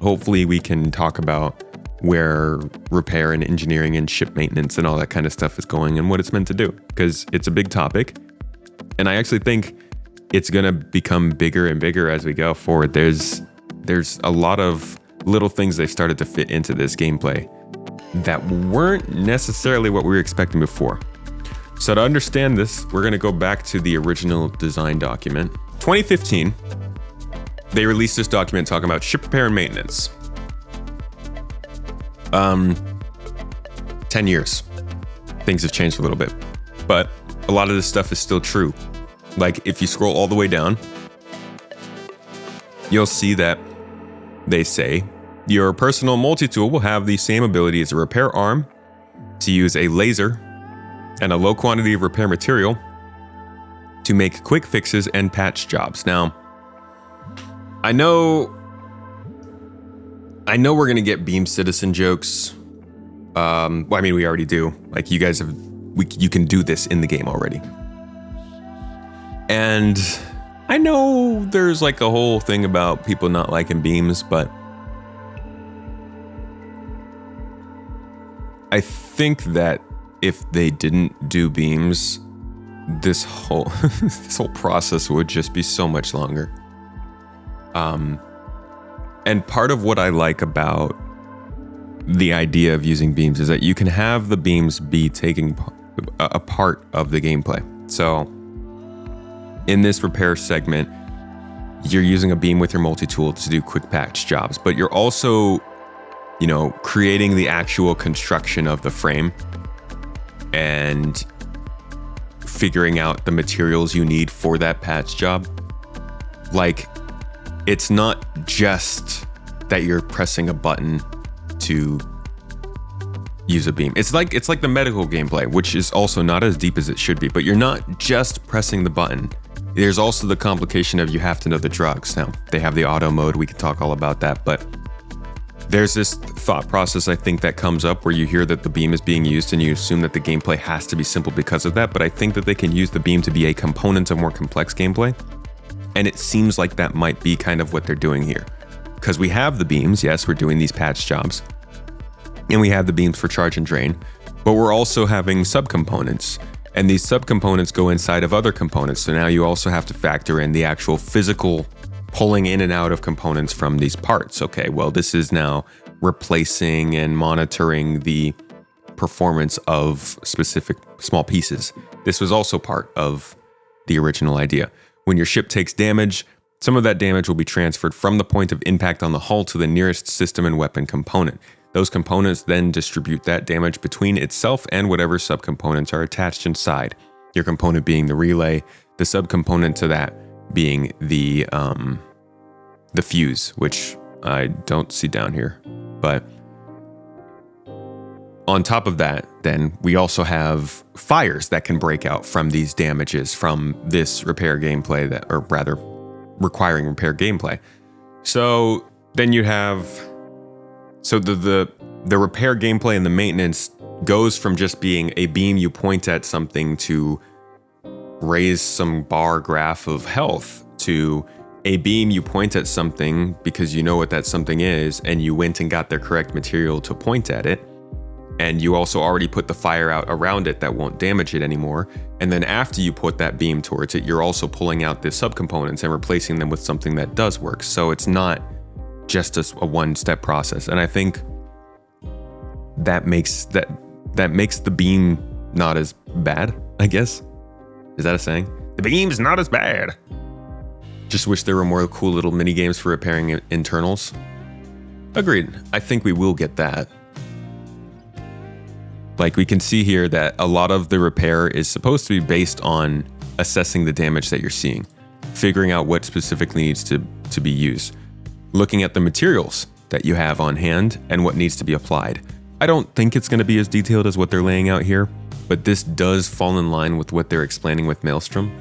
hopefully we can talk about where repair and engineering and ship maintenance and all that kind of stuff is going and what it's meant to do, because it's a big topic. And I actually think it's going to become bigger and bigger as we go forward. There's a lot of little things they've started to fit into this gameplay that weren't necessarily what we were expecting before. So to understand this, we're going to go back to the original design document. 2015, they released this document talking about ship repair and maintenance. 10 years. Things have changed a little bit, but a lot of this stuff is still true. Like if you scroll all the way down, you'll see that they say your personal multi-tool will have the same ability as a repair arm to use a laser and a low quantity of repair material to make quick fixes and patch jobs. Now, I know we're gonna get Beam Citizen jokes. Well, I mean, we already do. Like, you guys you can do this in the game already. And I know there's like a whole thing about people not liking beams, but I think that if they didn't do beams, this whole process would just be so much longer. And part of what I like about the idea of using beams is that you can have the beams be taking a part of the gameplay. So in this repair segment, you're using a beam with your multi-tool to do quick patch jobs, but you're also, creating the actual construction of the frame and figuring out the materials you need for that patch job. Like, it's not just that you're pressing a button to use a beam. It's like the medical gameplay, which is also not as deep as it should be, but you're not just pressing the button. There's also the complication of you have to know the drugs. Now, they have the auto mode, we can talk all about that, but there's this thought process, I think, that comes up where you hear that the beam is being used and you assume that the gameplay has to be simple because of that, but I think that they can use the beam to be a component of more complex gameplay. And it seems like that might be kind of what they're doing here. Because we have the beams, yes, we're doing these patch jobs, and we have the beams for charge and drain, but we're also having subcomponents. And these subcomponents go inside of other components. So now you also have to factor in the actual physical pulling in and out of components from these parts. Okay, well, this is now replacing and monitoring the performance of specific small pieces. This was also part of the original idea. When your ship takes damage, some of that damage will be transferred from the point of impact on the hull to the nearest system and weapon component. Those components then distribute that damage between itself and whatever subcomponents are attached inside. Your component being the relay, the subcomponent to that being the fuse, which I don't see down here. But on top of that, then we also have fires that can break out from these damages from this repair gameplay or rather requiring repair gameplay. So then you have the repair gameplay and the maintenance goes from just being a beam you point at something to raise some bar graph of health to a beam you point at something because you know what that something is and you went and got the correct material to point at it. And you also already put the fire out around it that won't damage it anymore. And then after you put that beam towards it, you're also pulling out the subcomponents and replacing them with something that does work. So it's not just a one-step process. And I think that makes the beam not as bad, I guess. Is that a saying? The beam's not as bad. Just wish there were more cool little mini games for repairing internals. Agreed. I think we will get that. Like, we can see here that a lot of the repair is supposed to be based on assessing the damage that you're seeing, figuring out what specifically needs to be used, looking at the materials that you have on hand and what needs to be applied. I don't think it's going to be as detailed as what they're laying out here, but this does fall in line with what they're explaining with Maelstrom.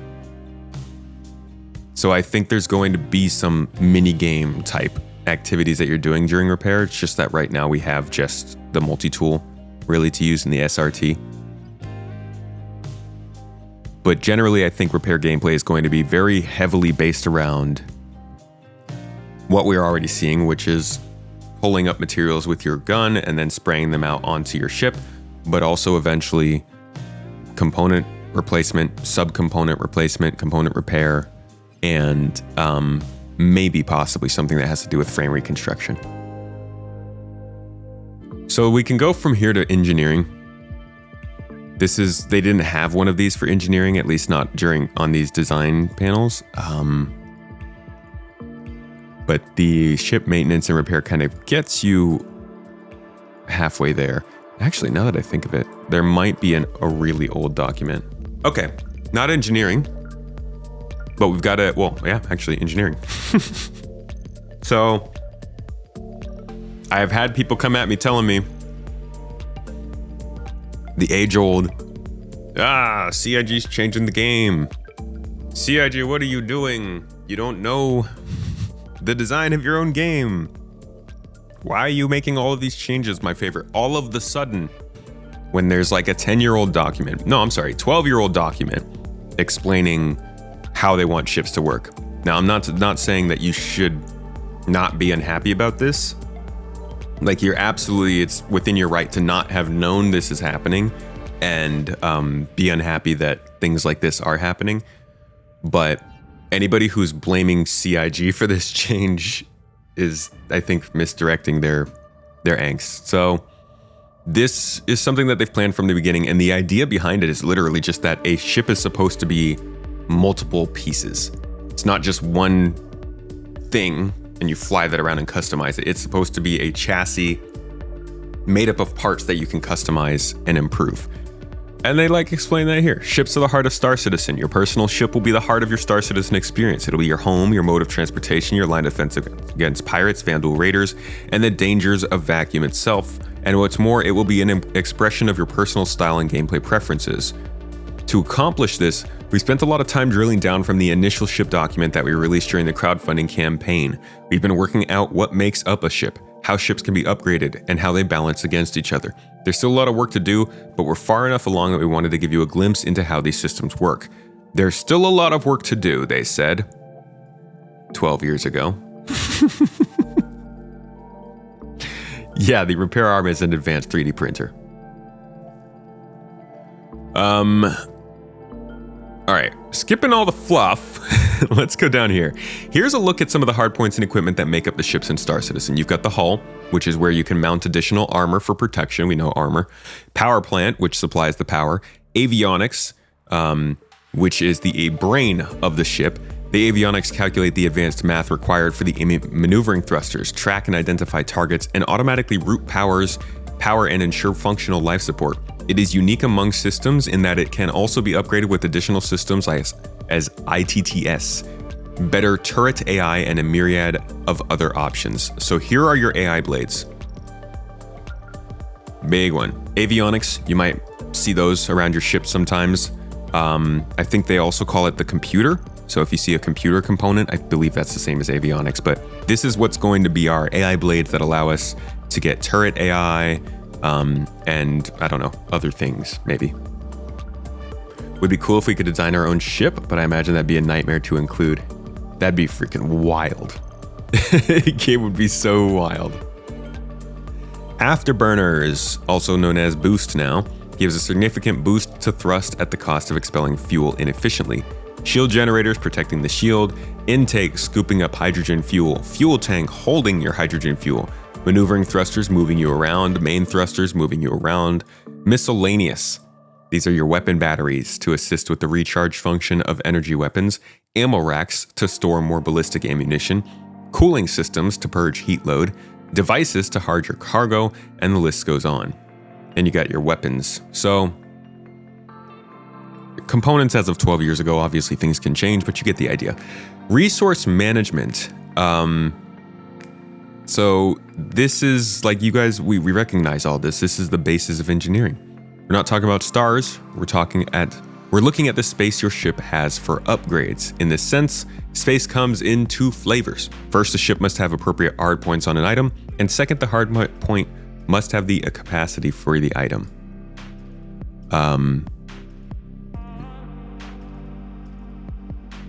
So I think there's going to be some mini game type activities that you're doing during repair. It's just that right now we have just the multi-tool really to use in the SRT. But generally, I think repair gameplay is going to be very heavily based around what we're already seeing, which is pulling up materials with your gun and then spraying them out onto your ship, but also eventually component replacement, subcomponent replacement, component repair, and maybe possibly something that has to do with frame reconstruction. So we can go from here to engineering. They didn't have one of these for engineering, at least not on these design panels. But the ship maintenance and repair kind of gets you halfway there. Actually, now that I think of it, there might be a really old document. Okay, not engineering, but we've got engineering. So I've had people come at me telling me the age-old, CIG's changing the game. CIG, what are you doing? You don't know the design of your own game. Why are you making all of these changes? My favorite, all of the sudden, when there's like a 10-year-old document, 12-year-old document explaining how they want ships to work. Now, I'm not saying that you should not be unhappy about this. Like, it's within your right to not have known this is happening and be unhappy that things like this are happening. But anybody who's blaming CIG for this change is, I think, misdirecting their angst. So this is something that they've planned from the beginning, and the idea behind it is literally just that a ship is supposed to be multiple pieces. It's not just one thing and you fly that around and customize it. It's supposed to be a chassis made up of parts that you can customize and improve. And they explain that here. Ships are the heart of Star Citizen. Your personal ship will be the heart of your Star Citizen experience. It'll be your home, your mode of transportation, your line of defense against pirates, Vandal raiders, and the dangers of vacuum itself. And what's more, it will be an expression of your personal style and gameplay preferences. To accomplish this, we spent a lot of time drilling down from the initial ship document that we released during the crowdfunding campaign. We've been working out what makes up a ship, how ships can be upgraded, and how they balance against each other. There's still a lot of work to do, but we're far enough along that we wanted to give you a glimpse into how these systems work. There's still a lot of work to do, they said 12 years ago. Yeah, the repair arm is an advanced 3D printer. All right, skipping all the fluff, let's go down here. Here's a look at some of the hardpoints and equipment that make up the ships in Star Citizen. You've got the hull, which is where you can mount additional armor for protection. We know armor. Power plant, which supplies the power. Avionics, which is the brain of the ship. The avionics calculate the advanced math required for the maneuvering thrusters, track and identify targets, and automatically route power and ensure functional life support. It is unique among systems in that it can also be upgraded with additional systems as ITTS, better turret AI, and a myriad of other options. So here are your AI blades. Big one. Avionics, you might see those around your ship sometimes. I think they also call it the computer. So if you see a computer component, I believe that's the same as avionics. But this is what's going to be our AI blades that allow us to get turret AI, and I don't know, other things, maybe. Would be cool if we could design our own ship, but I imagine that'd be a nightmare to include. That'd be freaking wild. The game would be so wild. Afterburners, also known as boost now, gives a significant boost to thrust at the cost of expelling fuel inefficiently. Shield generators protecting the shield, intake scooping up hydrogen fuel, fuel tank holding your hydrogen fuel, maneuvering thrusters moving you around, main thrusters moving you around, miscellaneous. These are your weapon batteries to assist with the recharge function of energy weapons, ammo racks to store more ballistic ammunition, cooling systems to purge heat load, devices to hard your cargo, and the list goes on. And you got your weapons. So, components as of 12 years ago, obviously things can change, but you get the idea. Resource management. So this is like, you guys, we recognize all this. This is the basis of engineering. We're not talking about stars. We're looking at the space your ship has for upgrades. In this sense, space comes in two flavors. First, the ship must have appropriate hard points on an item, and second, the hard point must have the capacity for the item.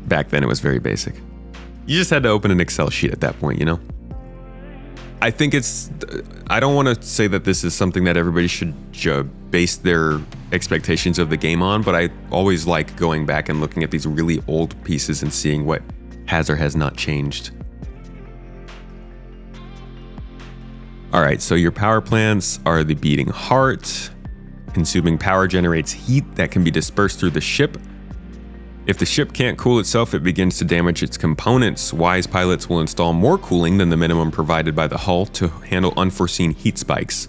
Back then it was very basic. You just had to open an Excel sheet at that point, you know? I think I don't want to say that this is something that everybody should base their expectations of the game on, but I always like going back and looking at these really old pieces and seeing what has or has not changed. All right, so your power plants are the beating heart. Consuming power generates heat that can be dispersed through the ship. If the ship can't cool itself, it begins to damage its components. Wise pilots will install more cooling than the minimum provided by the hull to handle unforeseen heat spikes.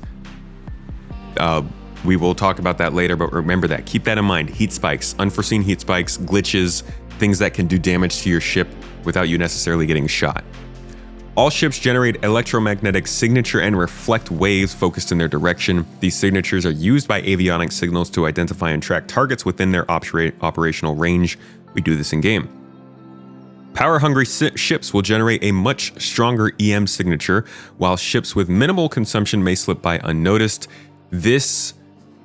We will talk about that later, but remember that. Keep that in mind. Heat spikes, unforeseen heat spikes, glitches, things that can do damage to your ship without you necessarily getting shot. All ships generate electromagnetic signature and reflect waves focused in their direction. These signatures are used by avionics signals to identify and track targets within their operational range. We do this in game. Power-hungry ships will generate a much stronger EM signature, while ships with minimal consumption may slip by unnoticed. This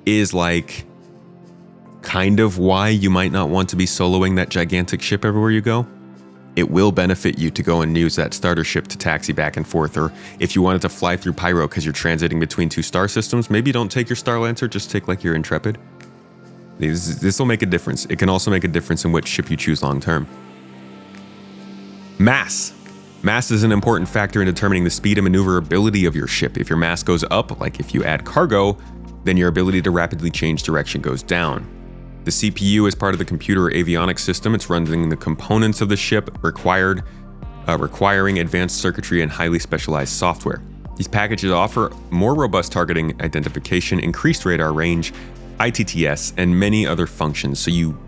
is like kind of why you might not want to be soloing that gigantic ship everywhere you go. It will benefit you to go and use that starter ship to taxi back and forth, or if you wanted to fly through Pyro because you're transiting between 2 star systems, maybe don't take your Star Lancer, just take like your Intrepid. This will make a difference. It can also make a difference in which ship you choose long term. Mass. Mass is an important factor in determining the speed and maneuverability of your ship. If your mass goes up, like if you add cargo, then your ability to rapidly change direction goes down. The CPU is part of the computer or avionics system. It's running the components of the ship requiring advanced circuitry and highly specialized software. These packages offer more robust targeting identification, increased radar range, ITTS, and many other functions, so you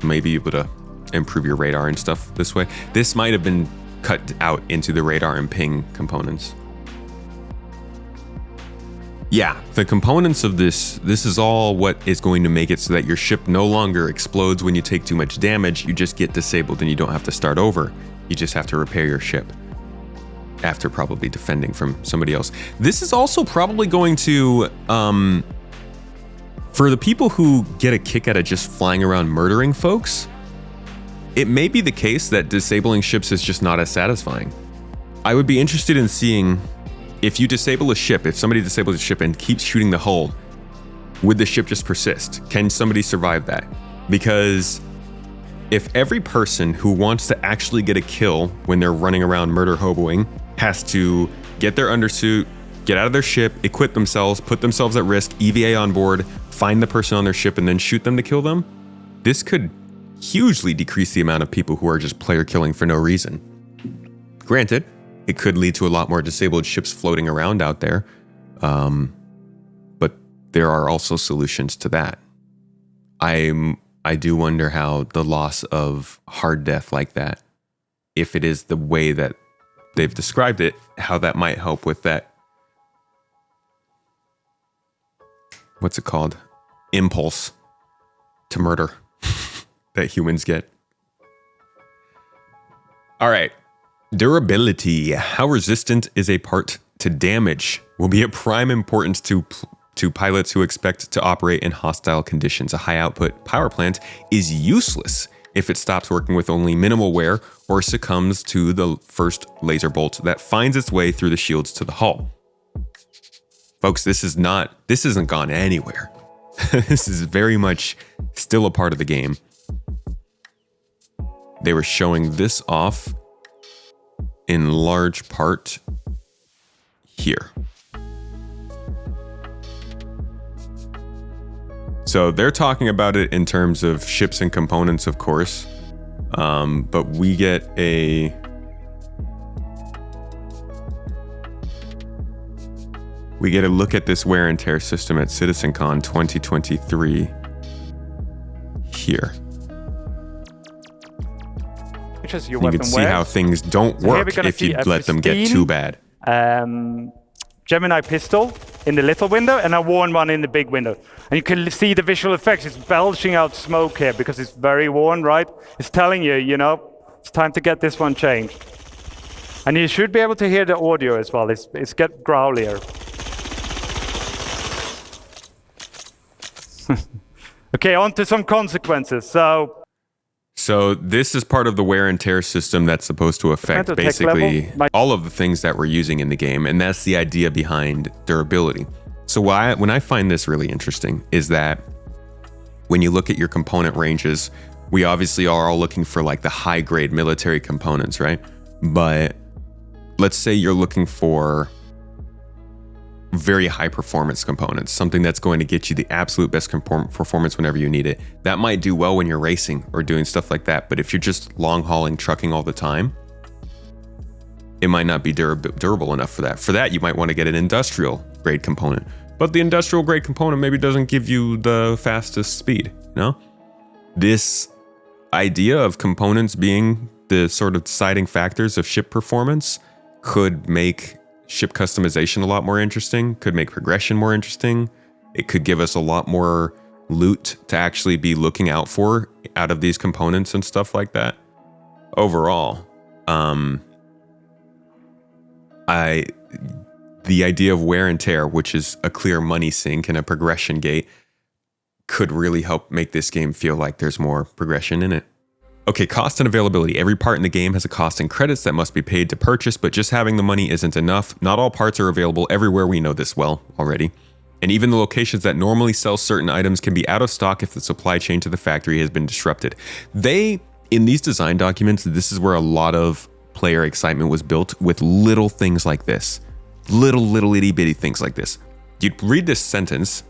may be able to improve your radar and stuff this way. This might have been cut out into the radar and ping components. Yeah, the components of this is all what is going to make it so that your ship no longer explodes when you take too much damage. You just get disabled and you don't have to start over. You just have to repair your ship after probably defending from somebody else. This is also probably going to, for the people who get a kick out of just flying around murdering folks, it may be the case that disabling ships is just not as satisfying. I would be interested in seeing if you disable a ship, if somebody disables a ship and keeps shooting the hull, would the ship just persist? Can somebody survive that? Because if every person who wants to actually get a kill when they're running around murder hoboing has to get their undersuit, get out of their ship, equip themselves, put themselves at risk, EVA on board, find the person on their ship, and then shoot them to kill them, this could hugely decrease the amount of people who are just player killing for no reason. Granted, it could lead to a lot more disabled ships floating around out there, but there are also solutions to that. I do wonder how the loss of hard death like that, if it is the way that they've described it, how that might help with that. What's it called? Impulse to murder that humans get. All right. Durability. How resistant is a part to damage will be of prime importance to pilots who expect to operate in hostile conditions. A high output power plant is useless if it stops working with only minimal wear or succumbs to the first laser bolt that finds its way through the shields to the hull. Folks, this isn't gone anywhere. This is very much still a part of the game. They were showing this off in large part here. So they're talking about it in terms of ships and components, of course, but we get a look at this wear and tear system at CitizenCon 2023 here. You can see how things don't work if you let them get too bad. Gemini pistol in the little window and a worn one in the big window. And you can see the visual effects. It's belching out smoke here because it's very worn, right? It's telling you, it's time to get this one changed. And you should be able to hear the audio as well. It's get growlier. So So this is part of the wear and tear system that's supposed to affect basically all of the things that we're using in the game. And that's the idea behind durability. So when I find this really interesting is that when you look at your component ranges, we obviously are all looking for like the high grade military components, right? But let's say you're looking for very high performance components, something that's going to get you the absolute best performance whenever you need it. That might do well when you're racing or doing stuff like that. But if you're just long hauling trucking all the time, it might not be durable enough for that. For that, you might want to get an industrial grade component. But the industrial grade component maybe doesn't give you the fastest speed, you know? This idea of components being the sort of deciding factors of ship performance could make ship customization a lot more interesting, could make progression more interesting. It could give us a lot more loot to actually be looking out for out of these components and stuff like that. Overall, the idea of wear and tear, which is a clear money sink and a progression gate, could really help make this game feel like there's more progression in it. Okay, cost and availability. Every part in the game has a cost and credits that must be paid to purchase, but just having the money isn't enough. Not all parts are available everywhere. We know this well already. And even the locations that normally sell certain items can be out of stock if the supply chain to the factory has been disrupted. In these design documents, this is where a lot of player excitement was built with little things like this. Little itty bitty things like this. You'd read this sentence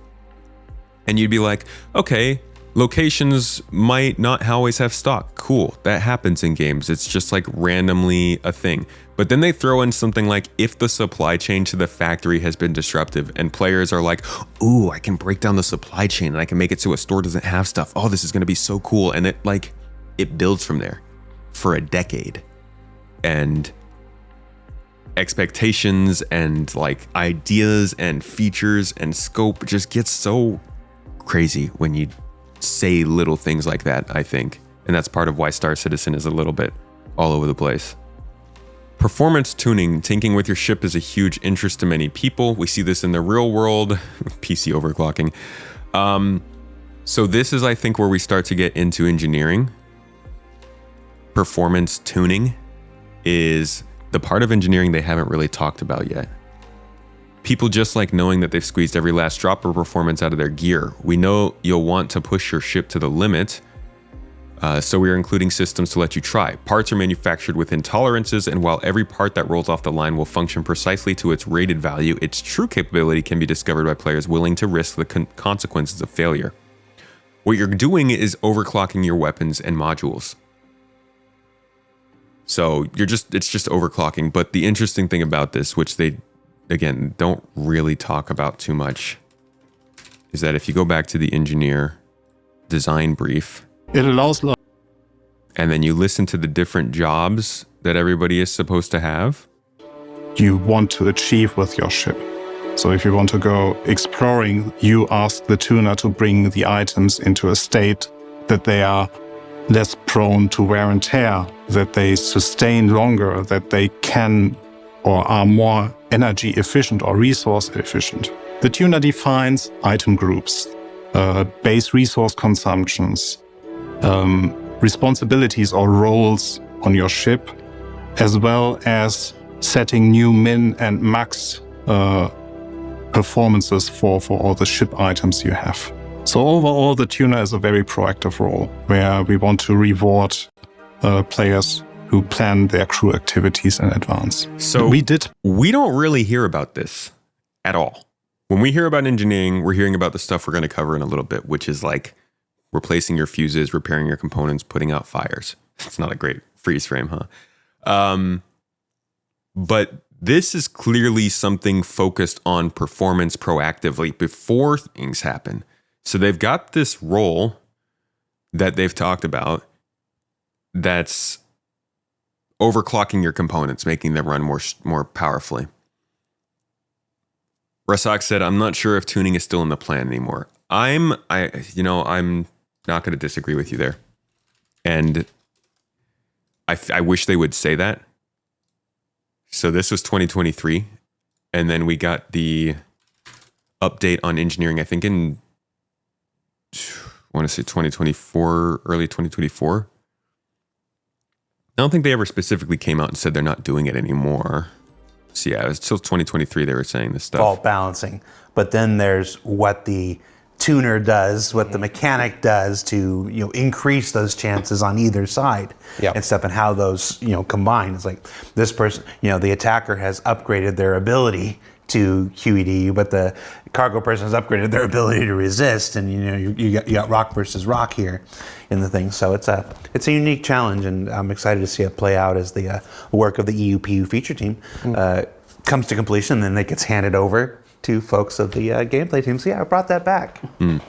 and you'd be like, okay, locations might not always have stock. Cool, that happens in games. It's just like randomly a thing. But then they throw in something like, if the supply chain to the factory has been disruptive, and players are like, ooh, I can break down the supply chain and I can make it so a store doesn't have stuff. Oh, this is gonna be so cool. And it builds from there for a decade. And expectations and like ideas and features and scope just gets so crazy when you say little things like that, I think. And that's part of why Star Citizen is a little bit all over the place. Performance tuning, tinking with your ship is a huge interest to many people. We see this in the real world, PC overclocking. So this is, I think, where we start to get into engineering. Performance tuning is the part of engineering they haven't really talked about yet. People just like knowing that they've squeezed every last drop of performance out of their gear. We know you'll want to push your ship to the limit, so we are including systems to let you try. Parts are manufactured within tolerances, and while every part that rolls off the line will function precisely to its rated value, its true capability can be discovered by players willing to risk the consequences of failure. What you're doing is overclocking your weapons and modules. So it's just overclocking. But the interesting thing about this, which they, again, don't really talk about too much, is that if you go back to the engineer design brief, it allows, and then you listen to the different jobs that everybody is supposed to have, you want to achieve with your ship. So if you want to go exploring, you ask the tuner to bring the items into a state that they are less prone to wear and tear, that they sustain longer, that they can or are more energy efficient or resource efficient. The tuner defines item groups, base resource consumptions, responsibilities or roles on your ship, as well as setting new min and max performances for all the ship items you have. So overall, the tuner is a very proactive role where we want to reward players who plan their crew activities in advance. So we don't really hear about this at all. When we hear about engineering, we're hearing about the stuff we're going to cover in a little bit, which is like replacing your fuses, repairing your components, putting out fires. It's not a great freeze frame, huh? But this is clearly something focused on performance proactively before things happen. So they've got this role that they've talked about that's overclocking your components, making them run more powerfully. Rasak said, I'm not sure if tuning is still in the plan anymore. I'm not going to disagree with you there. And I wish they would say that. So this was 2023. And then we got the update on engineering, I think in, I want to say 2024, early 2024. I don't think they ever specifically came out and said they're not doing it anymore. So yeah, it was till 2023 they were saying this stuff. Fault balancing. But then there's what the tuner does, what the mechanic does to increase those chances on either side and stuff, and how those combine. It's like this person, the attacker has upgraded their ability to QED, but the cargo person has upgraded their ability to resist, and you got rock versus rock here in the thing. So it's a unique challenge, and I'm excited to see it play out as the work of the EUPU feature team comes to completion, and then it gets handed over to folks of the gameplay team. So yeah, I brought that back. Tuning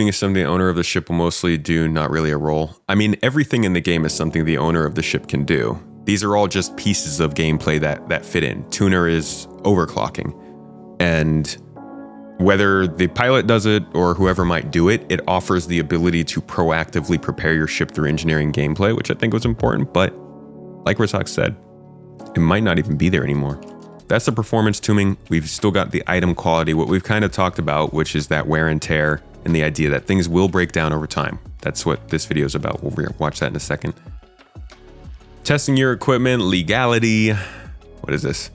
is something the owner of the ship will mostly do, not really a role. I mean, everything in the game is something the owner of the ship can do. These are all just pieces of gameplay that fit in. Tuner is overclocking. And whether the pilot does it or whoever might do it, it offers the ability to proactively prepare your ship through engineering gameplay, which I think was important. But like Razak said, it might not even be there anymore. That's the performance tuning. We've still got the item quality, what we've kind of talked about, which is that wear and tear and the idea that things will break down over time. That's what this video is about. We'll watch that in a second. Testing your equipment, legality. What is this?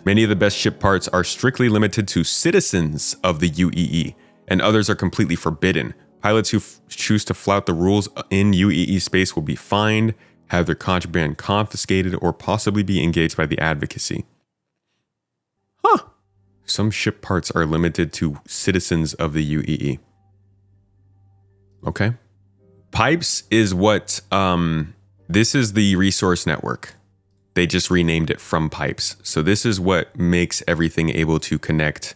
Many of the best ship parts are strictly limited to citizens of the UEE, and others are completely forbidden. Pilots who choose to flout the rules in UEE space will be fined, have their contraband confiscated, or possibly be engaged by the advocacy. Huh. Some ship parts are limited to citizens of the UEE. Okay. Pipes is what, this is the resource network. They just renamed it from pipes. So this is what makes everything able to connect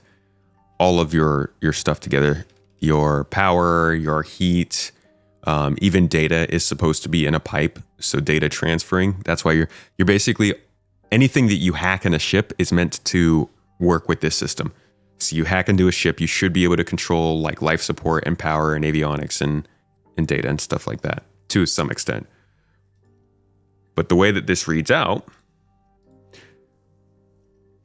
all of your stuff together. Your power, your heat, even data is supposed to be in a pipe. So data transferring, that's why you're basically, anything that you hack in a ship is meant to work with this system. So you hack into a ship, you should be able to control like life support and power and avionics and data and stuff like that to some extent. But the way that this reads out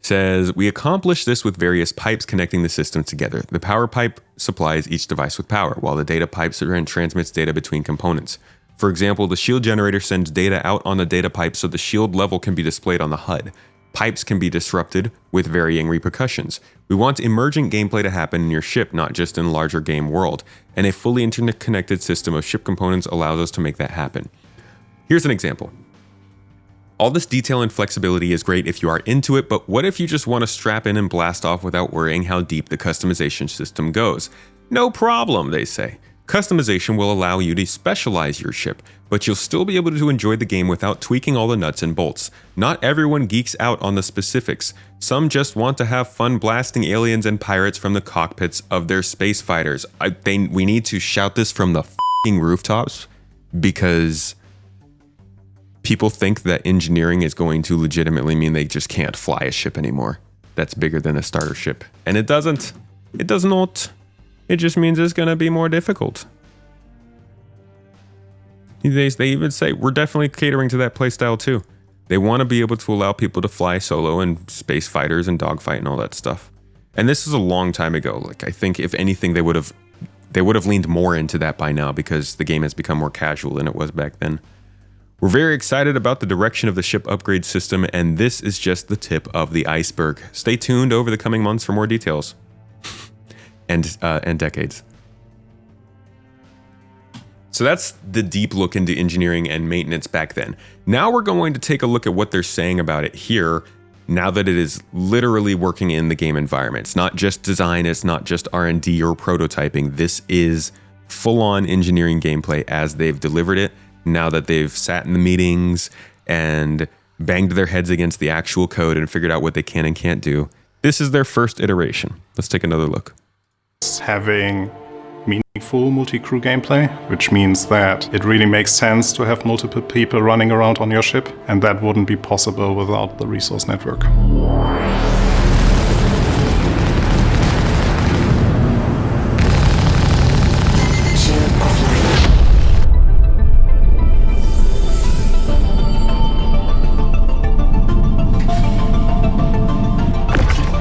says, we accomplish this with various pipes connecting the system together. The power pipe supplies each device with power, while the data pipe transmits data between components. For example, the shield generator sends data out on the data pipe so the shield level can be displayed on the HUD. Pipes can be disrupted with varying repercussions. We want emergent gameplay to happen in your ship, not just in a larger game world, and a fully interconnected system of ship components allows us to make that happen. Here's an example. All this detail and flexibility is great if you are into it, but what if you just want to strap in and blast off without worrying how deep the customization system goes? No problem, they say. Customization will allow you to specialize your ship, but you'll still be able to enjoy the game without tweaking all the nuts and bolts. Not everyone geeks out on the specifics. Some just want to have fun blasting aliens and pirates from the cockpits of their space fighters. We need to shout this from the f***ing rooftops, because people think that engineering is going to legitimately mean they just can't fly a ship anymore. That's bigger than a starter ship. And it doesn't. It does not. It just means it's going to be more difficult. They even say, we're definitely catering to that playstyle too. They want to be able to allow people to fly solo and space fighters and dogfight and all that stuff. And this is a long time ago. Like, I think if anything, they would have leaned more into that by now, because the game has become more casual than it was back then. We're very excited about the direction of the ship upgrade system, and this is just the tip of the iceberg. Stay tuned over the coming months for more details. and decades. So that's the deep look into engineering and maintenance back then. Now we're going to take a look at what they're saying about it here, now that it is literally working in the game environment. It's not just design, it's not just R&D or prototyping. This is full-on engineering gameplay as they've delivered it, now that they've sat in the meetings and banged their heads against the actual code and figured out what they can and can't do. This is their first iteration. Let's take another look. Having meaningful multi-crew gameplay, which means that it really makes sense to have multiple people running around on your ship, and that wouldn't be possible without the resource network.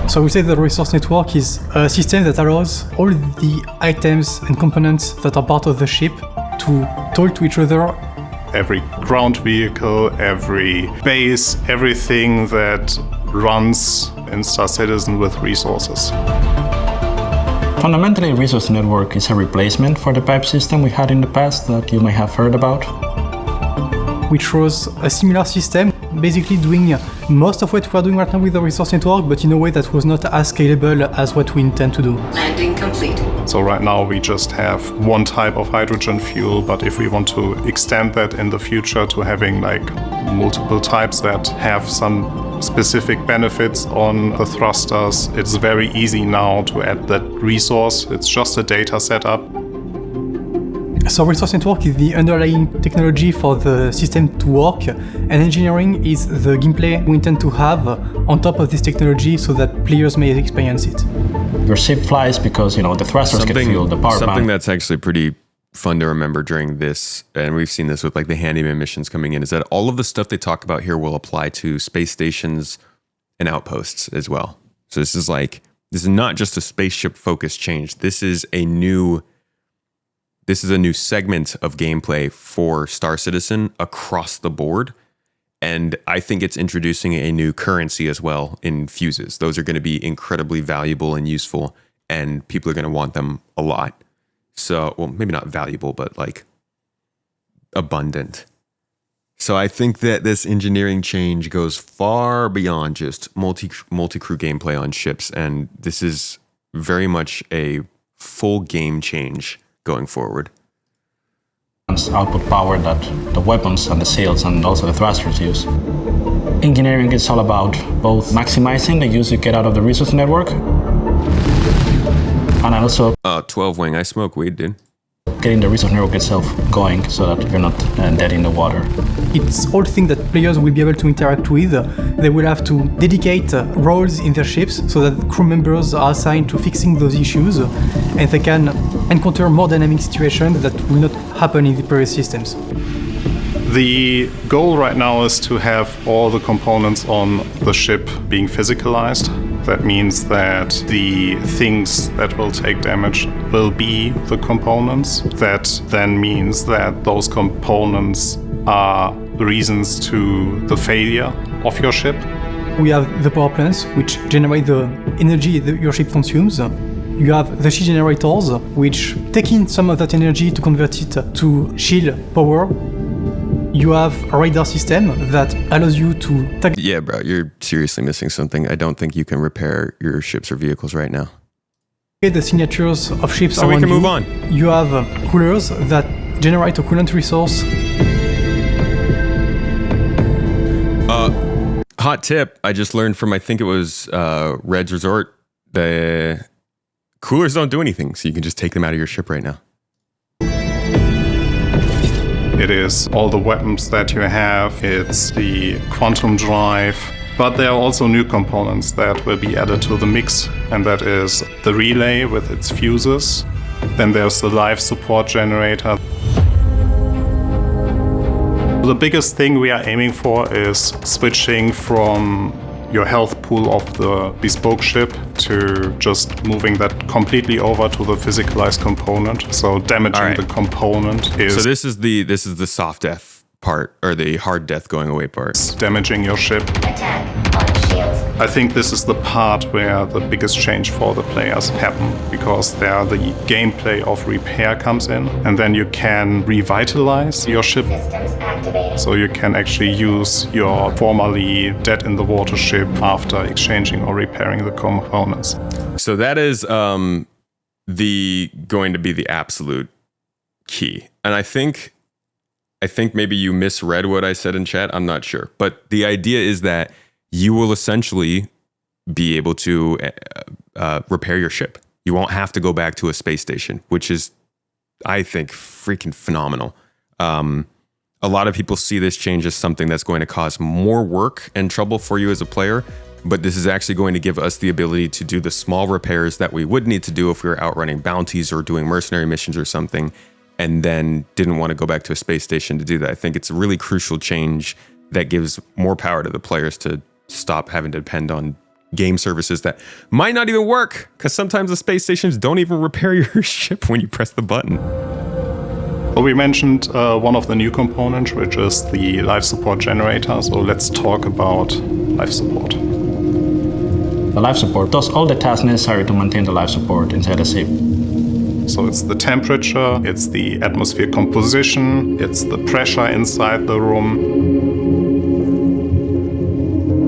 So we say the resource network is a system that allows all the items and components that are part of the ship to talk to each other every ground vehicle, every base, everything that runs in Star Citizen with resources. Fundamentally, Resource Network is a replacement for the pipe system we had in the past that you may have heard about. We chose a similar system, basically doing most of what we're doing right now with the Resource Network, but in a way that was not as scalable as what we intend to do. Landing complete. So right now we just have one type of hydrogen fuel, but if we want to extend that in the future to having like multiple types that have some specific benefits on the thrusters, it's very easy now to add that resource. It's just a data setup. So Resource Network is the underlying technology for the system to work, and engineering is the gameplay we intend to have on top of this technology so that players may experience it. Your ship flies because, the thrusters get fueled, the power Something plant. that's actually pretty fun to remember during this, and we've seen this with like the handyman missions coming in, is that all of the stuff they talk about here will apply to space stations and outposts as well. So this is not just a spaceship focused change. This is a new segment of gameplay for Star Citizen across the board. And I think it's introducing a new currency as well in fuses. Those are going to be incredibly valuable and useful, and people are going to want them a lot. So, well, maybe not valuable, but like abundant. So I think that this engineering change goes far beyond just multi-crew gameplay on ships. And this is very much a full game change going forward. Output power that the weapons and the sails and also the thrusters use. Engineering is all about both maximizing the use you get out of the Resource Network and also 12 wing, I smoke weed, dude. getting the Resource Network itself going so that you're not dead in the water. It's all things that players will be able to interact with. They will have to dedicate roles in their ships so that crew members are assigned to fixing those issues, and they can encounter more dynamic situations that will not happen in the previous systems. The goal right now is to have all the components on the ship being physicalized. That means that the things that will take damage will be the components. That then means that those components are reasons to the failure of your ship. We have the power plants, which generate the energy that your ship consumes. You have the shield generators, which take in some of that energy to convert it to shield power. You have a radar system that allows you to tag. Yeah, bro, you're seriously missing something. I don't think you can repair your ships or vehicles right now. The signatures of ships So around we can you. move on. You have coolers that generate a coolant resource. Hot tip, I just learned from, I think it was Red's Resort, the coolers don't do anything, so you can just take them out of your ship right now. It is all the weapons that you have, it's the quantum drive, but there are also new components that will be added to the mix, and that is the relay with its fuses. Then there's the life support generator. The biggest thing we are aiming for is switching from your health pool of the bespoke ship to just moving that completely over to the physicalized component. So damaging the component is... So this is the soft death part, or the hard death going away part. damaging your ship. I think this is the part where the biggest change for the players happen, because there the gameplay of repair comes in, and then you can revitalize your ship. So you can actually use your formerly dead in the water ship after exchanging or repairing the components. So that is going to be the absolute key. And I think maybe you misread what I said in chat. I'm not sure. But the idea is that you will essentially be able to repair your ship. You won't have to go back to a space station, which is, I think, freaking phenomenal. A lot of people see this change as something that's going to cause more work and trouble for you as a player, but this is actually going to give us the ability to do the small repairs that we would need to do if we were out running bounties or doing mercenary missions or something, and then didn't want to go back to a space station to do that. I think it's a really crucial change that gives more power to the players to stop having to depend on game services that might not even work, because sometimes the space stations don't even repair your ship when you press the button. Well, we mentioned one of the new components, which is the life support generator. So let's talk about life support. The life support does all the tasks necessary to maintain the life support inside a ship. So it's the temperature, it's the atmosphere composition, it's the pressure inside the room.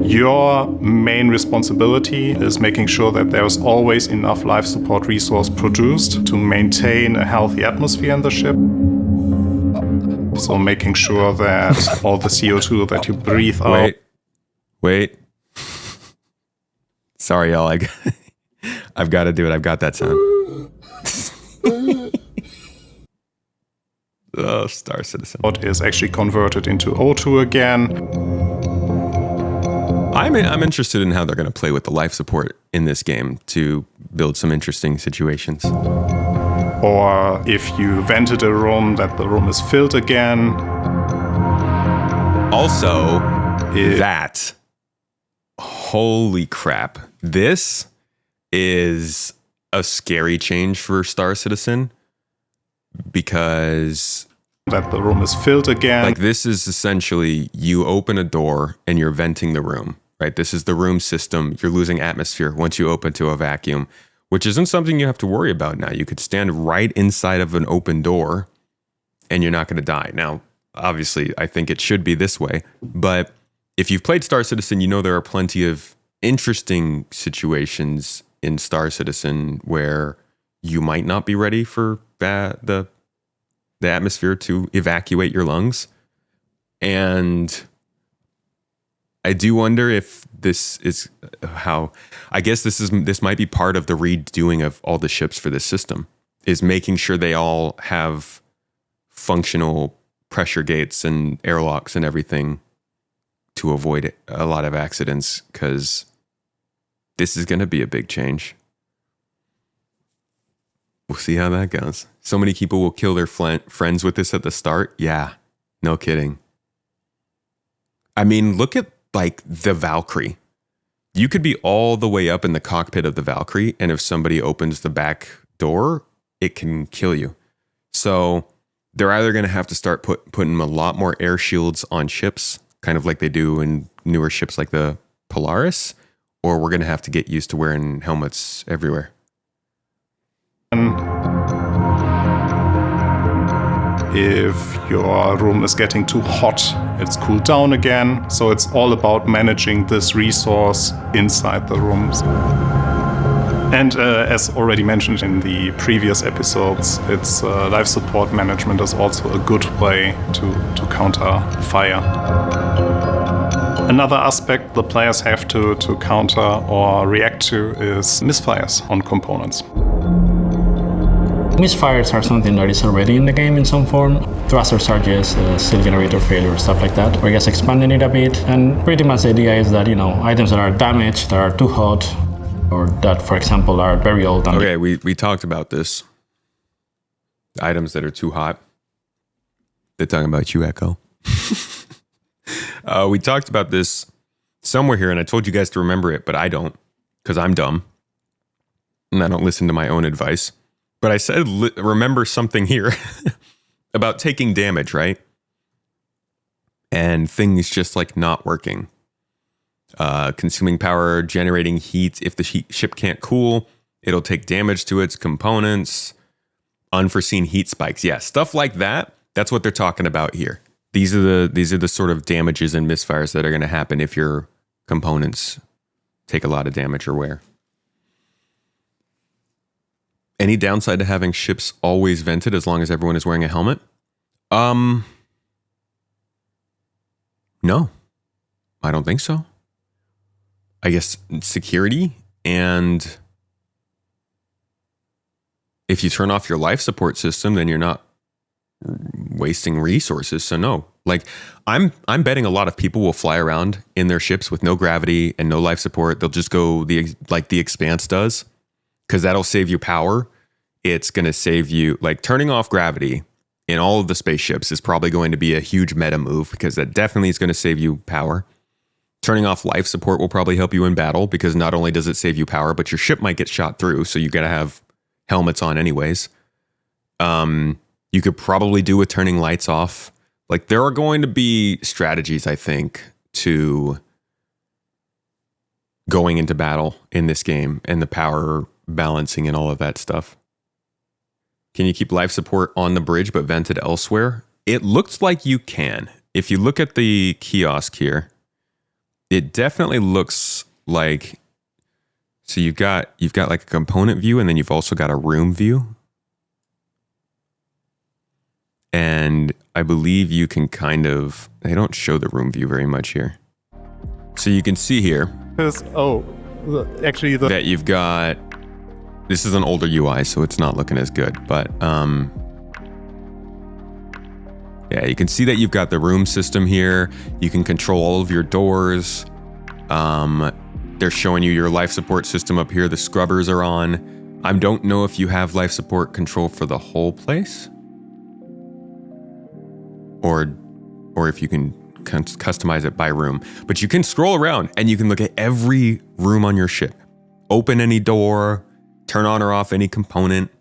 Your main responsibility is making sure that there's always enough life support resource produced to maintain a healthy atmosphere in the ship. So making sure that all the CO2 that you breathe out... Wait. Sorry, y'all. I've got to do it. I've got that sound. Oh, Star Citizen. Is actually converted into O2 again. I'm interested in how they're going to play with the life support in this game to build some interesting situations. Or if you vented a room, that the room is filled again. Also, that... Holy crap. This is a scary change for Star Citizen because... That the room is filled again. Like, this is essentially you open a door and you're venting the room, right? This is the room system. You're losing atmosphere once you open to a vacuum, which isn't something you have to worry about now. You could stand right inside of an open door and you're not going to die. Now, obviously, I think it should be this way, but if you've played Star Citizen, you know there are plenty of interesting situations in Star Citizen where you might not be ready for the atmosphere to evacuate your lungs. And I do wonder if this is how, I guess this might be part of the redoing of all the ships for this system, is making sure they all have functional pressure gates and airlocks and everything to avoid a lot of accidents, because this is going to be a big change. We'll see how that goes. So many people will kill their friends with this at the start. Yeah, no kidding. I mean, look at like the Valkyrie. You could be all the way up in the cockpit of the Valkyrie, and if somebody opens the back door, it can kill you. So they're either going to have to start putting a lot more air shields on ships, kind of like they do in newer ships like the Polaris, or we're going to have to get used to wearing helmets everywhere. If your room is getting too hot, it's cooled down again. So it's all about managing this resource inside the rooms. And as already mentioned in the previous episodes, its life support management is also a good way to counter fire. Another aspect the players have to counter or react to is misfires on components. Misfires are something that is already in the game in some form. Thruster charges, seal generator failure, stuff like that. We're just expanding it a bit, and pretty much the idea is that, items that are damaged, that are too hot, or that, for example, are very old. Okay, we talked about this. Items that are too hot. They're talking about you, Echo. We talked about this somewhere here, and I told you guys to remember it, but I don't, because I'm dumb, and I don't listen to my own advice. But I said, remember something here about taking damage, right? And things just like not working. Consuming power, generating heat. If the ship can't cool, it'll take damage to its components. Unforeseen heat spikes. Yeah, stuff like that. That's what they're talking about here. These are the sort of damages and misfires that are going to happen if your components take a lot of damage or wear. Any downside to having ships always vented as long as everyone is wearing a helmet? No, I don't think so. I guess security, and if you turn off your life support system, then you're not wasting resources. So no, like I'm betting a lot of people will fly around in their ships with no gravity and no life support. They'll just go like the Expanse does, because that'll save you power. It's going to save you, like turning off gravity in all of the spaceships is probably going to be a huge meta move, because that definitely is going to save you power. Turning off life support will probably help you in battle, because not only does it save you power, but your ship might get shot through, so you got to have helmets on anyways. You You could probably do with turning lights off. Like, there are going to be strategies, I think, to going into battle in this game and the power balancing and all of that stuff. Can you keep life support on the bridge but vented elsewhere? It looks like you can. If you look at the kiosk here, it definitely looks like, so you've got like a component view, and then you've also got a room view. And I believe you can kind of, they don't show the room view very much here. So you can see here that you've got, this is an older UI, so it's not looking as good, but yeah, you can see that you've got the room system here. You can control all of your doors. They're showing you your life support system up here. The scrubbers are on. I don't know if you have life support control for the whole place, or if you can customize it by room. But you can scroll around and you can look at every room on your ship. Open any door, turn on or off any component.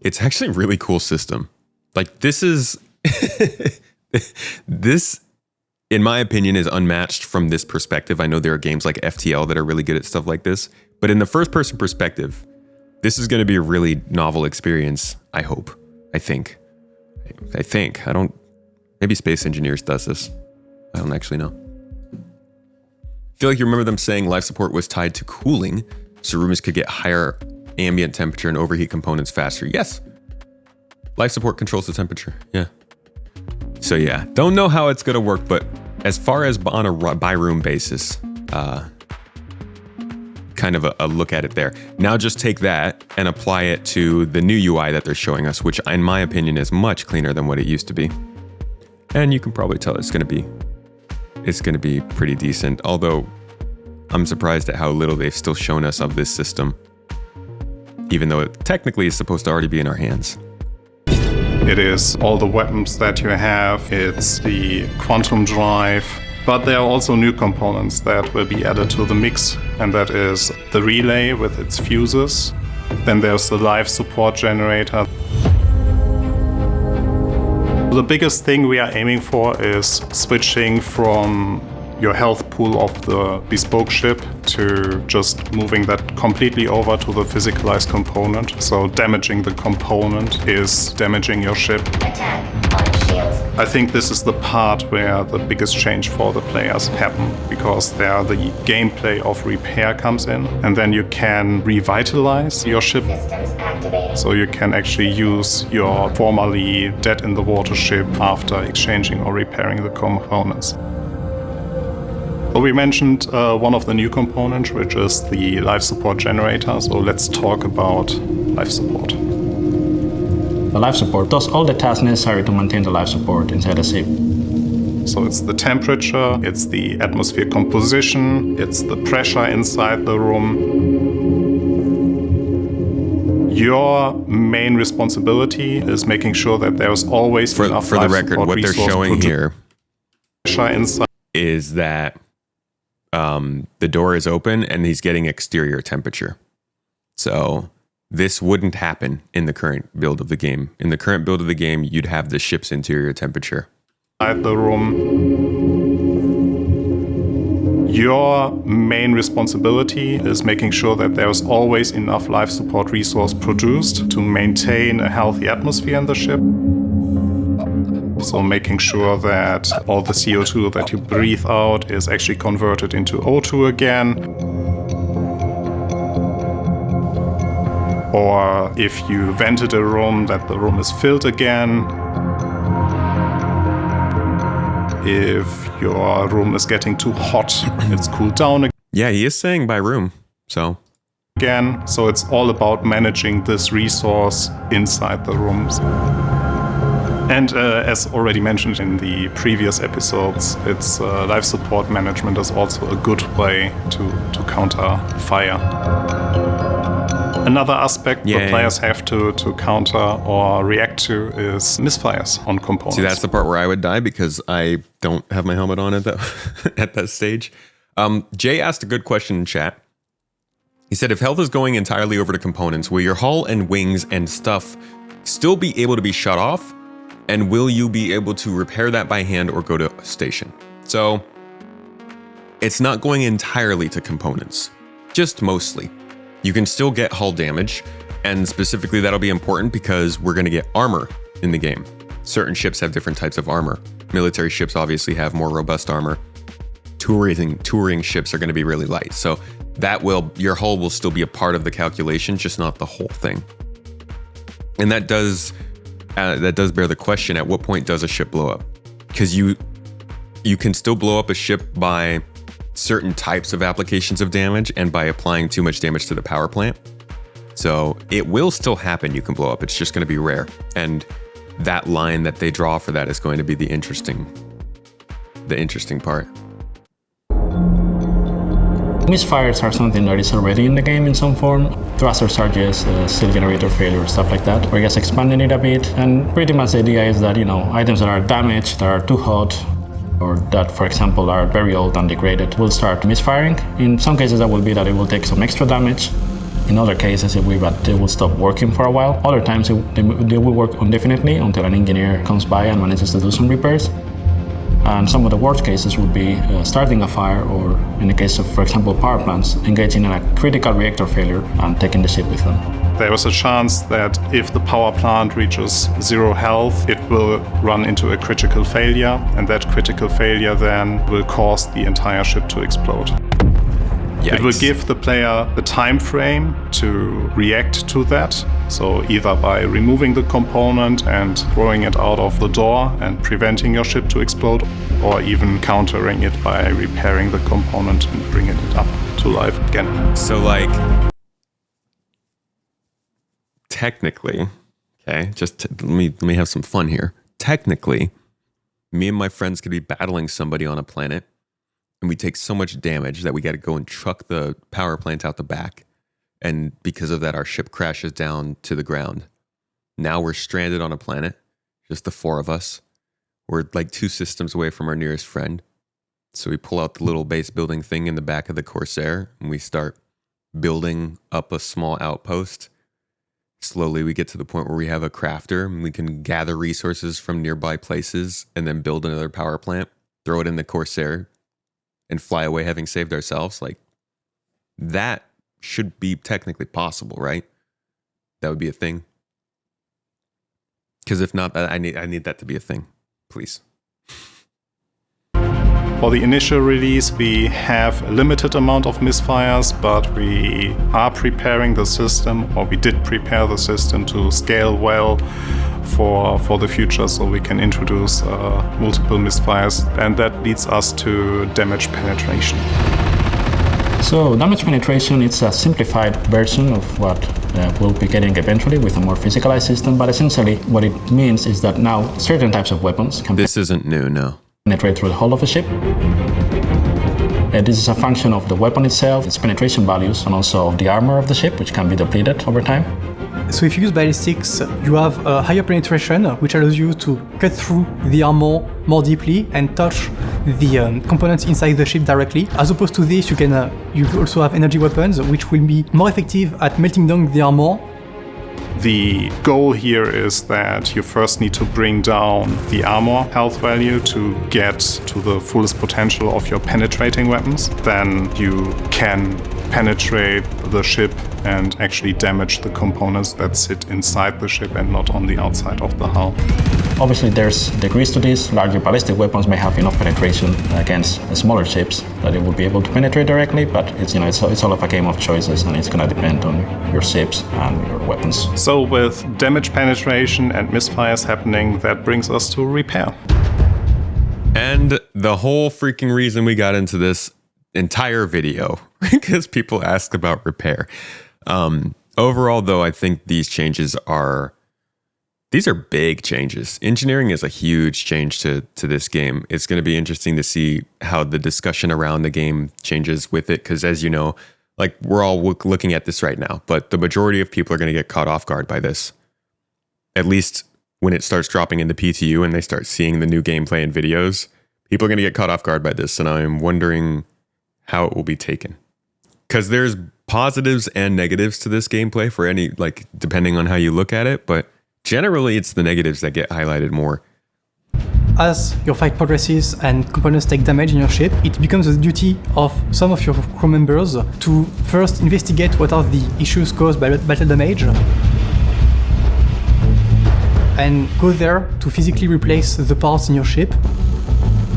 It's actually a really cool system. Like, this is this, in my opinion, is unmatched from this perspective. I know there are games like FTL that are really good at stuff like this, but in the first person perspective, this is going to be a really novel experience. I hope. I think. I don't. Maybe Space Engineers does this. I don't actually know. I feel like you remember them saying life support was tied to cooling, so rooms could get higher ambient temperature and overheat components faster. Yes. Life support controls the temperature. Yeah. So yeah, don't know how it's going to work, but as far as on a by room basis, kind of a look at it there. Now just take that and apply it to the new UI that they're showing us, which in my opinion is much cleaner than what it used to be. And you can probably tell it's going to be pretty decent. Although I'm surprised at how little they've still shown us of this system, even though it technically is supposed to already be in our hands. It is all the weapons that you have, it's the quantum drive, but there are also new components that will be added to the mix, and that is the relay with its fuses. Then there's the life support generator. The biggest thing we are aiming for is switching from your health pool of the bespoke ship to just moving that completely over to the physicalized component. So damaging the component is damaging your ship. I think this is the part where the biggest change for the players happen, because there the gameplay of repair comes in, and then you can revitalize your ship. So you can actually use your formerly dead in the water ship after exchanging or repairing the components. So we mentioned one of the new components, which is the life support generator. So let's talk about life support. The life support does all the tasks necessary to maintain the life support inside the ship. So it's the temperature, it's the atmosphere composition, it's the pressure inside the room. Your main responsibility is making sure that there's always enough for the record, what they're showing here inside is that the door is open and he's getting exterior temperature. So this wouldn't happen in the current build of the game. In the current build of the game, you'd have the ship's interior temperature. Inside the room. Your main responsibility is making sure that there's always enough life support resource produced to maintain a healthy atmosphere in the ship. So making sure that all the CO2 that you breathe out is actually converted into O2 again. Or if you vented a room, that the room is filled again. If your room is getting too hot, it's cooled down again. Yeah, he is saying by room, so. Again, so it's all about managing this resource inside the rooms. And as already mentioned in the previous episodes, it's life support management is also a good way to counter fire. Another aspect the players have to counter or react to is misfires on components. See, that's the part where I would die because I don't have my helmet on at that at that stage. Jay asked a good question in chat. He said, if health is going entirely over to components, will your hull and wings and stuff still be able to be shut off? And will you be able to repair that by hand or go to a station? So it's not going entirely to components, just mostly. You can still get hull damage, and specifically that'll be important because we're going to get armor in the game. Certain ships have different types of armor. Military ships obviously have more robust armor. Touring ships are going to be really light. So your hull will still be a part of the calculation, just not the whole thing. And that does bear the question, at what point does a ship blow up? Because you can still blow up a ship by certain types of applications of damage and by applying too much damage to the power plant. So it will still happen, you can blow up, it's just going to be rare. And that line that they draw for that is going to be the interesting part. Misfires are something that is already in the game in some form. Thruster charges, steel generator failure, stuff like that. We're just expanding it a bit, and pretty much the idea is that, items that are damaged, that are too hot, or that, for example, are very old and degraded, will start misfiring. In some cases, that will be that it will take some extra damage. In other cases, it will be that they will stop working for a while. Other times, they will work indefinitely until an engineer comes by and manages to do some repairs. And some of the worst cases would be starting a fire, or in the case of, for example, power plants, engaging in a critical reactor failure and taking the ship with them. There is a chance that if the power plant reaches 0 health, it will run into a critical failure, and that critical failure then will cause the entire ship to explode. Yikes. It will give the player the time frame to react to that. So either by removing the component and throwing it out of the door and preventing your ship to explode, or even countering it by repairing the component and bringing it up to life again. So technically, okay, let me have some fun here. Technically, me and my friends could be battling somebody on a planet, and we take so much damage that we got to go and truck the power plant out the back. And because of that, our ship crashes down to the ground. Now we're stranded on a planet, just the 4 of us. We're like 2 systems away from our nearest friend. So we pull out the little base building thing in the back of the Corsair, and we start building up a small outpost. Slowly we get to the point where we have a crafter, and we can gather resources from nearby places and then build another power plant, throw it in the Corsair, and fly away having saved ourselves. Like, that should be technically possible, right? That would be a thing. Because if not, I need that to be a thing, please. For the initial release, we have a limited amount of Misfires, but we are preparing the system, or we did prepare the system to scale well for the future, so we can introduce multiple Misfires, and that leads us to damage penetration. So damage penetration is a simplified version of what we'll be getting eventually with a more physicalized system, but essentially what it means is that now certain types of weapons can This isn't new, no. Penetrate through the hull of a ship. This is a function of the weapon itself, its penetration values, and also of the armor of the ship, which can be depleted over time. So if you use ballistics, you have a higher penetration, which allows you to cut through the armor more deeply and touch the components inside the ship directly. As opposed to this, you also have energy weapons, which will be more effective at melting down the armor. The goal here is that you first need to bring down the armor health value to get to the fullest potential of your penetrating weapons. Then you can penetrate the ship and actually damage the components that sit inside the ship and not on the outside of the hull. Obviously, there's degrees to this. Larger ballistic weapons may have enough penetration against smaller ships that it will be able to penetrate directly, but it's all of a game of choices, and it's going to depend on your ships and your weapons. So with damage penetration and misfires happening, that brings us to repair. And the whole freaking reason we got into this entire video, because people asked about repair. Overall, though, I think these are big changes. Engineering is a huge change to this game. It's going to be interesting to see how the discussion around the game changes with it, because as you know, like, we're all looking at this right now, but the majority of people are going to get caught off guard by this. At least when it starts dropping into PTU and they start seeing the new gameplay and videos, people are going to get caught off guard by this, and I'm wondering how it will be taken. Because there's positives and negatives to this gameplay for any, like, depending on how you look at it, but generally it's the negatives that get highlighted more. As your fight progresses and components take damage in your ship, it becomes the duty of some of your crew members to first investigate what are the issues caused by battle damage and go there to physically replace the parts in your ship.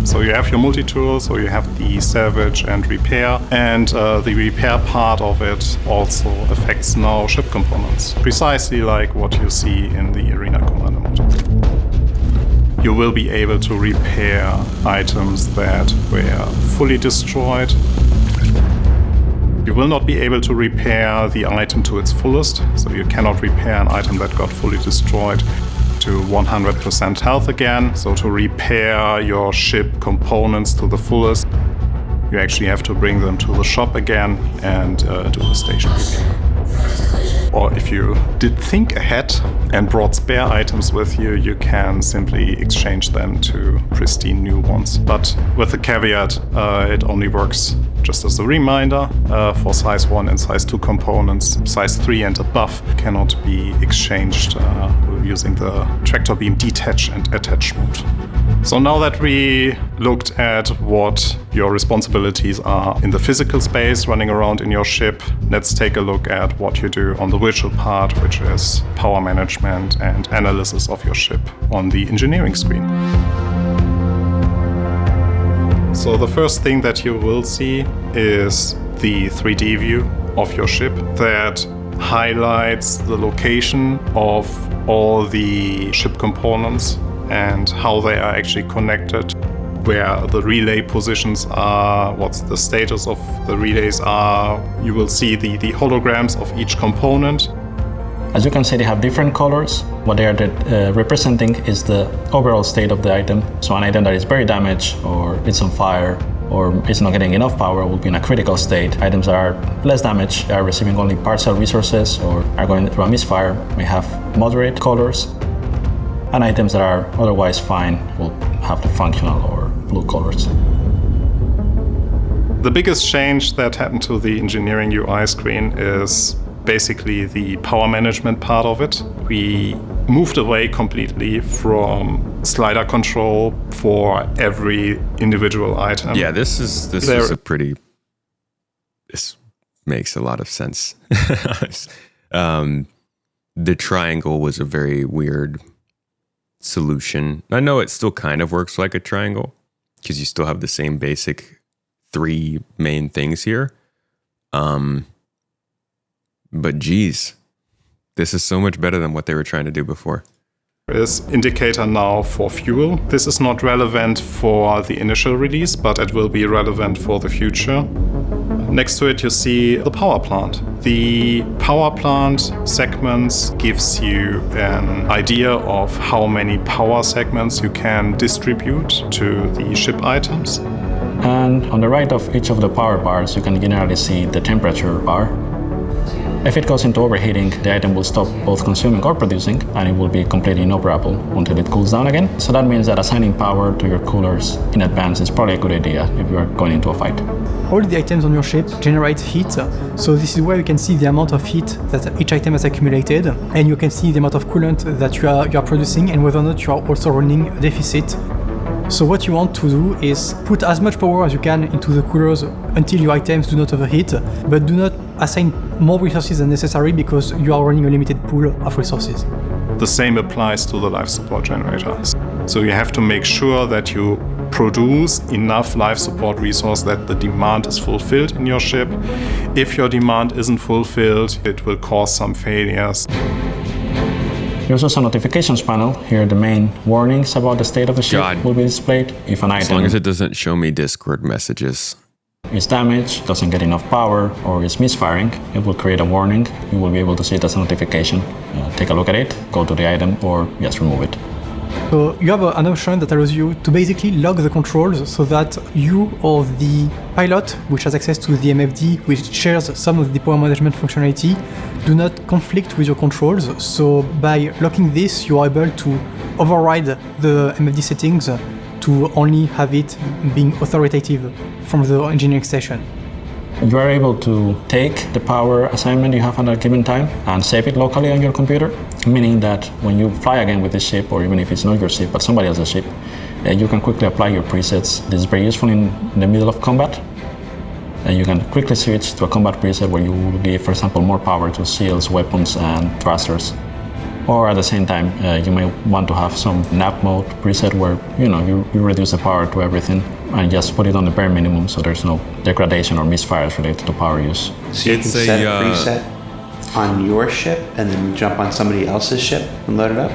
So you have your multi-tool, so you have the salvage and repair, and the repair part of it also affects now ship components, precisely like what you see in the Arena Commander mode. You will be able to repair items that were fully destroyed. You will not be able to repair the item to its fullest, so you cannot repair an item that got fully destroyed to 100% health again. So to repair your ship components to the fullest, you actually have to bring them to the shop again and do a station repair. Or if you did think ahead and brought spare items with you, you can simply exchange them to pristine new ones. But with the caveat, it only works, just as a reminder, for size 1 and size 2 components. Size 3 and above cannot be exchanged using the tractor beam detach and attach mode. So now that we looked at what your responsibilities are in the physical space running around in your ship, let's take a look at what you do on the virtual part, which is power management and analysis of your ship on the engineering screen. So the first thing that you will see is the 3D view of your ship that highlights the location of all the ship components and how they are actually connected, where the relay positions are, what's the status of the relays are. You will see the holograms of each component. As you can see, they have different colors. What they are representing is the overall state of the item. So an item that is very damaged, or it's on fire, or it's not getting enough power will be in a critical state. Items that are less damaged are receiving only partial resources or are going through a misfire. We have moderate colors. And items that are otherwise fine will have the functional or blue colors. The biggest change that happened to the engineering UI screen is basically the power management part of it. We moved away completely from slider control for every individual item. Yeah, this makes a lot of sense. The triangle was a very weird solution. I know it still kind of works like a triangle because you still have the same basic 3 main things here. But geez, this is so much better than what they were trying to do before. Is indicator now for fuel. This is not relevant for the initial release, but it will be relevant for the future. Next to it, you see the power plant. The power plant segments gives you an idea of how many power segments you can distribute to the ship items. And on the right of each of the power bars, you can generally see the temperature bar. If it goes into overheating, the item will stop both consuming or producing, and it will be completely inoperable until it cools down again. So that means that assigning power to your coolers in advance is probably a good idea if you are going into a fight. All the items on your ship generate heat, so this is where you can see the amount of heat that each item has accumulated, and you can see the amount of coolant that you are producing and whether or not you are also running a deficit. So what you want to do is put as much power as you can into the coolers until your items do not overheat, but do not assign more resources than necessary because you are running a limited pool of resources. The same applies to the life support generators. So you have to make sure that you produce enough life support resource that the demand is fulfilled in your ship. If your demand isn't fulfilled, it will cause some failures. There's also a notifications panel. Here the main warnings about the state of the ship will be displayed. If an item, as long as it doesn't show me Discord messages, is damaged, doesn't get enough power, or is misfiring, it will create a warning. You will be able to see it as a notification. Take a look at it, go to the item, or just remove it. So you have an option that allows you to basically log the controls so that you or the pilot, which has access to the MFD, which shares some of the power management functionality, do not conflict with your controls. So by locking this, you are able to override the MFD settings to only have it being authoritative from the engineering station. you are able to take the power assignment you have at a given time and save it locally on your computer, meaning that when you fly again with the ship, or even if it's not your ship but somebody else's ship, you can quickly apply your presets. This is very useful in the middle of combat. And you can quickly switch to a combat preset where you will give, for example, more power to shields, weapons, and thrusters. Or at the same time, you may want to have some nap mode preset where you reduce the power to everything and just put it on the bare minimum so there's no degradation or misfires related to power use. So you can set a preset on your ship and then jump on somebody else's ship and load it up?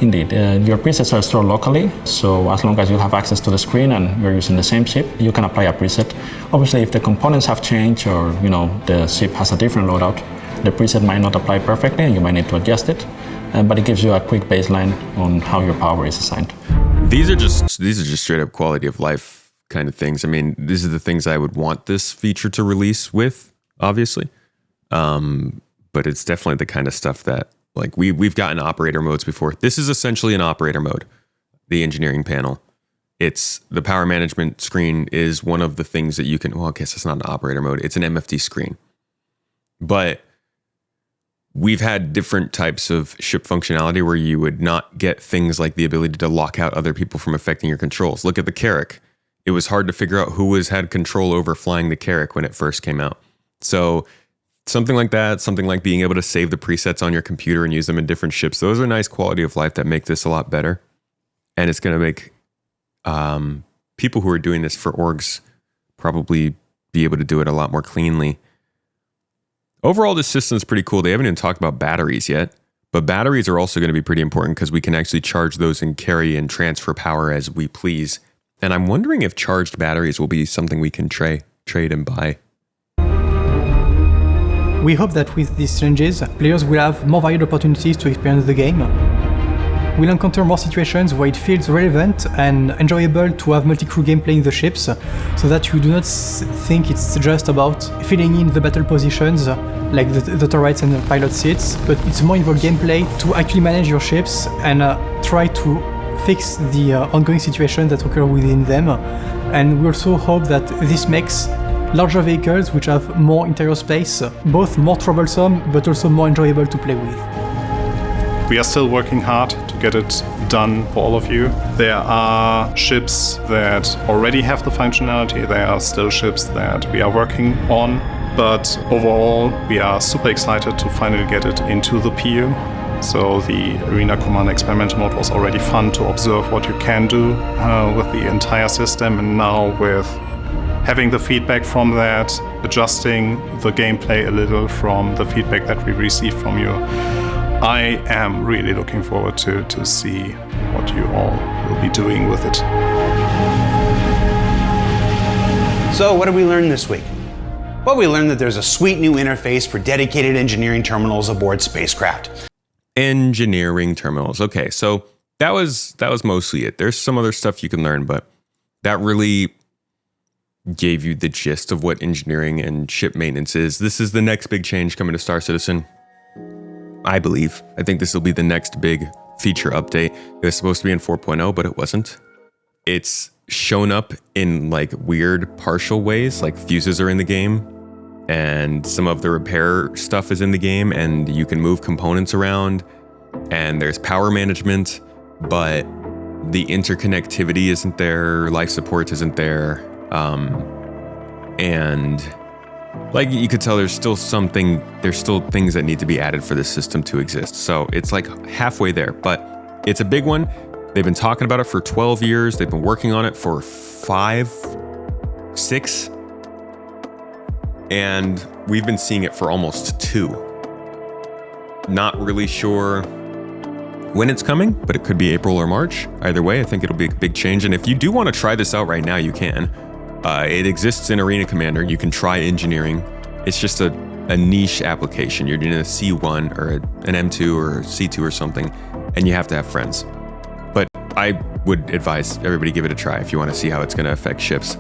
Indeed, your presets are stored locally, so as long as you have access to the screen and you're using the same ship, you can apply a preset. Obviously, if the components have changed or the ship has a different loadout, the preset might not apply perfectly and you might need to adjust it. But it gives you a quick baseline on how your power is assigned. These are just straight up quality of life kind of things. I mean, these are the things I would want this feature to release with, obviously. But it's definitely the kind of stuff that, like, we've gotten operator modes before. This is essentially an operator mode, the engineering panel. It's the power management screen is one of the things that you can, well, I guess it's not an operator mode. It's an MFD screen. But we've had different types of ship functionality where you would not get things like the ability to lock out other people from affecting your controls. Look at the Carrack. It was hard to figure out who had control over flying the Carrack when it first came out. So something like that, something like being able to save the presets on your computer and use them in different ships, those are nice quality of life that make this a lot better. And it's going to make people who are doing this for orgs probably be able to do it a lot more cleanly. Overall, this system is pretty cool. They haven't even talked about batteries yet, but batteries are also going to be pretty important because we can actually charge those and carry and transfer power as we please. And I'm wondering if charged batteries will be something we can trade and buy. We hope that with these changes, players will have more varied opportunities to experience the game. We'll encounter more situations where it feels relevant and enjoyable to have multi-crew gameplay in the ships, so that you do not think it's just about filling in the battle positions, like the turrets and the pilot seats, but it's more involved gameplay to actually manage your ships and try to fix the ongoing situations that occur within them. And we also hope that this makes larger vehicles, which have more interior space, both more troublesome but also more enjoyable to play with. We are still working hard to get it done for all of you. There are ships that already have the functionality. There are still ships that we are working on. But overall, we are super excited to finally get it into the PU. So the Arena Command Experimental Mode was already fun to observe what you can do with the entire system. And now with having the feedback from that, adjusting the gameplay a little from the feedback that we received from you, I am really looking forward to see what you all will be doing with it. So what did we learn this week? Well, we learned that there's a sweet new interface for dedicated engineering terminals aboard spacecraft. Engineering terminals. Okay, so that was mostly it. There's some other stuff you can learn, but that really gave you the gist of what engineering and ship maintenance is. This is the next big change coming to Star Citizen. I believe. I think this will be the next big feature update. It was supposed to be in 4.0, but it wasn't. It's shown up in like weird partial ways, like fuses are in the game and some of the repair stuff is in the game and you can move components around and there's power management, but the interconnectivity isn't there, life support isn't there, and like you could tell there's still things that need to be added for this system to exist. So it's like halfway there, but it's a big one. They've been talking about it for 12 years. They've been working on it for 5, 6. And we've been seeing it for almost 2. Not really sure when it's coming, but it could be April or March. Either way, I think it'll be a big change. And if you do want to try this out right now, you can. It exists in Arena Commander. You can try engineering. It's just a niche application. You're doing a C1 or an M2 or a C2 or something, and you have to have friends. But I would advise everybody give it a try if you want to see how it's going to affect ships.